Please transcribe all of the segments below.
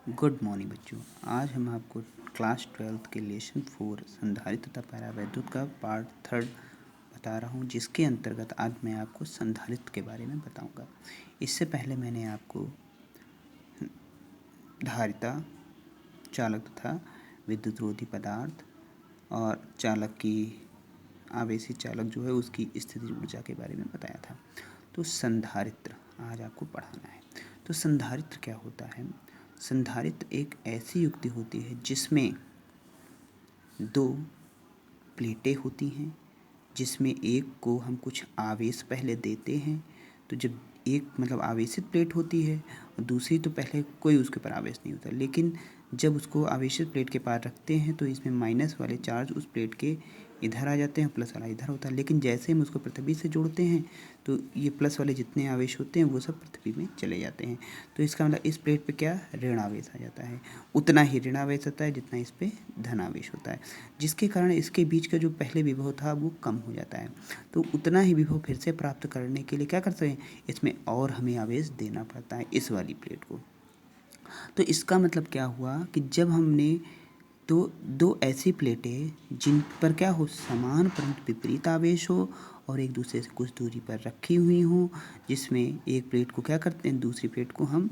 Good morning बच्चों। आज हम आपको क्लास 12th के लेसन 4 संधारित्र तथा परावैद्युत का पार्ट 3 बता रहा हूँ, जिसके अंतर्गत आज मैं आपको संधारित्र के बारे में बताऊँगा। इससे पहले मैंने आपको धारिता, चालक तथा विद्युतरोधी पदार्थ और चालक की आवेशी चालक जो है उसकी स्थितिज ऊर्जा के बारे में बताया था। तो संधारित्र आज आपको पढ़ाना है। तो संधारित्र क्या होता है? संधारित्र एक ऐसी युक्ति होती है जिसमें दो प्लेटें होती हैं, जिसमें एक को हम कुछ आवेश पहले देते हैं। तो जब एक मतलब आवेशित प्लेट होती है और दूसरी तो पहले कोई उसके ऊपर आवेश नहीं होता, लेकिन जब उसको आवेशित प्लेट के पार रखते हैं तो इसमें माइनस वाले चार्ज उस प्लेट के इधर आ जाते हैं, प्लस वाला इधर होता है। लेकिन जैसे हम उसको पृथ्वी से जोड़ते हैं तो ये प्लस वाले जितने आवेश होते हैं वो सब पृथ्वी में चले जाते हैं। तो इसका मतलब इस प्लेट पे क्या ऋण आवेश आ जाता है, उतना ही ऋण आवेश होता है जितना इस पे धन आवेश होता है, जिसके कारण इसके बीच का जो पहले विभव था वो कम हो जाता है। तो उतना ही विभव फिर से प्राप्त करने के लिए क्या करते हैं, इसमें और हमें आवेश देना पड़ता है इस वाली प्लेट को। तो इसका मतलब क्या हुआ कि जब हमने तो दो ऐसी प्लेटें जिन पर क्या हो समान परंतु विपरीत आवेश हो और एक दूसरे से कुछ दूरी पर रखी हुई हो, जिसमें एक प्लेट को क्या करते हैं, दूसरी प्लेट को हम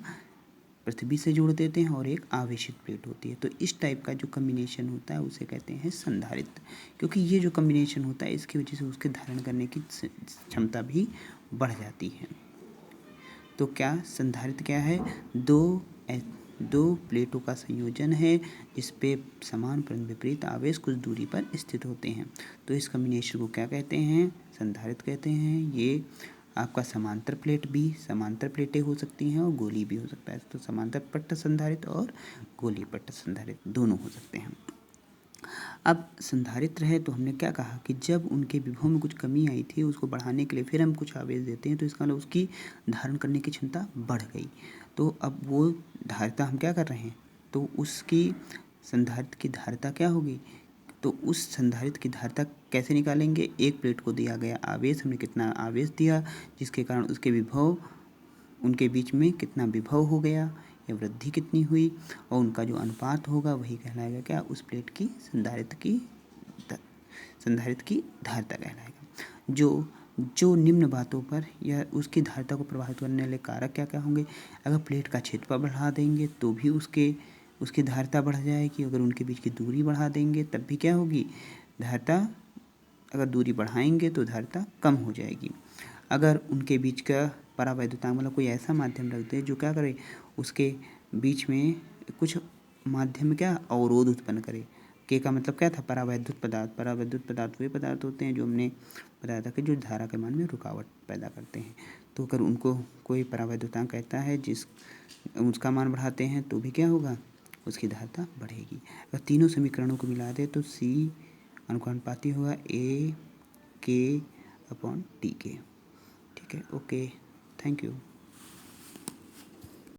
पृथ्वी से जोड़ देते हैं और एक आवेशित प्लेट होती है। तो इस टाइप का जो कम्बिनेशन होता है उसे कहते हैं संधारित्र, क्योंकि ये जो कम्बिनेशन होता है इसकी वजह से उसके धारण करने की क्षमता भी बढ़ जाती है। तो क्या संधारित्र क्या है? दो प्लेटों का संयोजन है जिस पे समान परंतु विपरीत आवेश कुछ दूरी पर स्थित होते हैं। तो इस कम्बिनेशन को क्या कहते हैं? संधारित्र कहते हैं। ये आपका समांतर प्लेट भी, समांतर प्लेटें हो सकती हैं और गोली भी हो सकता है। तो समांतर पट्ट संधारित्र और गोली पट्ट संधारित्र दोनों हो सकते हैं। अब संधारित्र है तो हमने क्या कहा कि जब उनके विभव में कुछ कमी आई थी उसको बढ़ाने के लिए फिर हम कुछ आवेश देते हैं तो इसका मतलब उसकी धारण करने की क्षमता बढ़ गई। तो अब वो धारिता हम क्या कर रहे हैं, तो उसकी संधारित्र की धारिता क्या होगी? तो उस संधारित्र की धारिता कैसे निकालेंगे? एक प्लेट को दिया गया आवेश, हमने कितना आवेश दिया जिसके कारण उसके विभव, उनके बीच में कितना विभव हो गया या वृद्धि कितनी हुई, और उनका जो अनुपात होगा वही कहलाएगा क्या, उस प्लेट की संधारित्र की धारिता कहलाएगा। जो निम्न बातों पर या उसकी धारिता को प्रभावित करने वाले कारक क्या क्या होंगे? अगर प्लेट का क्षेत्रफल बढ़ा देंगे तो भी उसकी धारिता बढ़ जाएगी। अगर उनके बीच की दूरी बढ़ा देंगे तब भी क्या होगी, धारिता, अगर दूरी बढ़ाएंगे तो धारिता कम हो जाएगी। अगर उनके बीच का परावैद्युतांक मतलब कोई ऐसा माध्यम रख दे जो क्या करे, उसके बीच में कुछ माध्यम क्या अवरोध उत्पन्न करे। के का मतलब क्या था? परावैद्युत पदार्थ। परावैद्युत पदार्थ वे पदार्थ होते हैं जो हमने बताया था कि जो धारा के मान में रुकावट पैदा करते हैं। तो अगर उनको कोई परावैद्युतांक कहता है जिस उसका मान बढ़ाते हैं तो भी क्या होगा, उसकी धारिता बढ़ेगी। अगर तीनों समीकरणों को मिला दे तो C अनुपाती होगा A K/T के। ठीक है, ओके, थैंक यू।